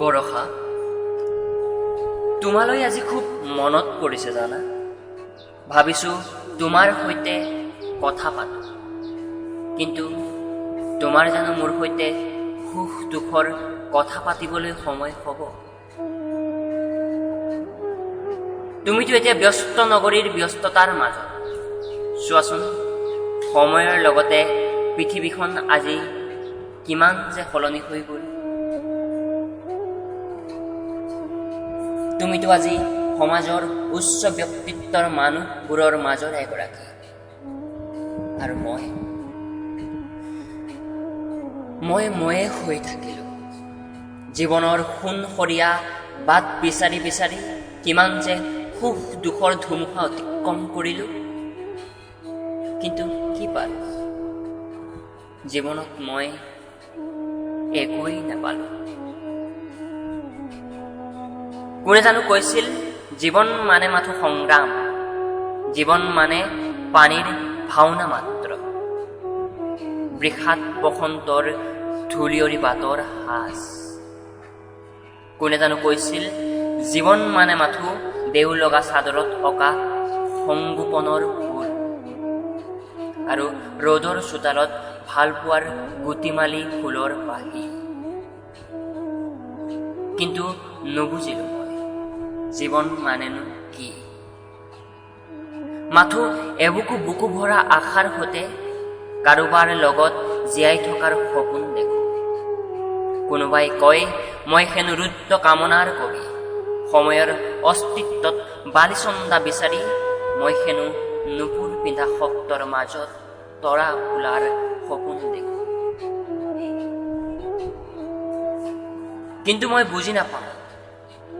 বৰষা, তোমালৈ আজি খুব মনত পৰিছে জানা। ভাবিছোঁ তোমাৰ সৈতে কথা পাতোঁ, কিন্তু তোমাৰ জানো মোৰ সৈতে সুখ দুখৰ কথা পাতিবলৈ সময় হ'ব? তুমিতো এতিয়া ব্যস্ত নগৰীৰ ব্যস্ততাৰ মাজত। চোৱাচোন, সময়ৰ লগতে পৃথিৱীখন আজি কিমান যে সলনি হৈ গ'ল। তুমিতো আজি সমাজৰ উচ্চ ব্যক্তিত্বৰ মানুহবোৰৰ মাজৰ এগৰাকী, আৰু ময়ে হৈ থাকিলোঁ। জীৱনৰ সোণসৰীয়া বাট বিচাৰি বিচাৰি কিমান যে সুখ দুখৰ ধুমুহা অতিক্ৰম কৰিলোঁ, কিন্তু কি পালোঁ? জীৱনত মই একোৱেই নাপালোঁ। কোনে জানো কৈছিল, জীৱন মানে মাথো সংগ্ৰাম, জীৱন মানে পানীৰ ভাওনা মাত্ৰ, বৃষাত বসন্তৰ ধূলিয়ৰী বাটৰ সাজ। কোনে জানো কৈছিল, জীৱন মানে মাথো দেও লগা চাদৰত অঁকা সংগোপনৰ ফুল, আৰু ৰ'দৰ চোতালত ভাল পোৱাৰ গুটিমালি ফুলৰ পাহি। কিন্তু নুবুজিলোঁ মই, জীৱন মানেনো কি? মাথো এবুকু বুকু ভৰা আশাৰ সৈতে কাৰোবাৰ লগত জীয়াই থকাৰ সপোন দেখোঁ। কোনোবাই কয় মই হেনো ৰুদ্ৰ কামনাৰ কবি, সময়ৰ অস্তিত্বত বালিচন্দা বিচাৰি মই হেনো নুপুৰ পিন্ধা শব্দৰ মাজত তৰা ফুলাৰ সপোন দেখোঁ। কিন্তু মই বুজি নাপাওঁ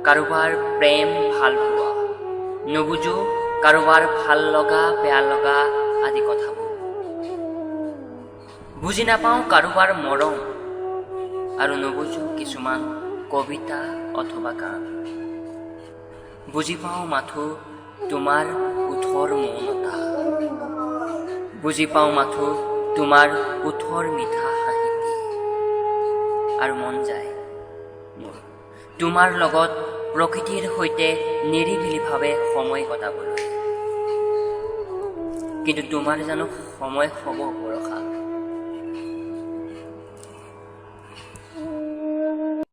কাৰোবাৰ প্ৰেম ভাল পোৱা, নুবুজো কাৰোবাৰ ভাল লগা বেয়া লগা আদি কথাবোৰ। বুজি নাপাওঁ কাৰোবাৰ মৰম, আৰু নুবুজো কিছুমান কবিতা অথবা গান। বুজি পাওঁ মাথো তোমাৰ ওঠৰ মৌনতা, বুজি পাওঁ মাথো তোমাৰ ওঠৰ মিঠা হাঁহিটি, আৰু মন যায় মোৰ তোমাৰ লগত প্ৰকৃতিৰ সৈতে নিৰিবিলিভাৱে সময় কটাবলৈ। কিন্তু তোমাৰ জানো সময় হ'ব বৰষা?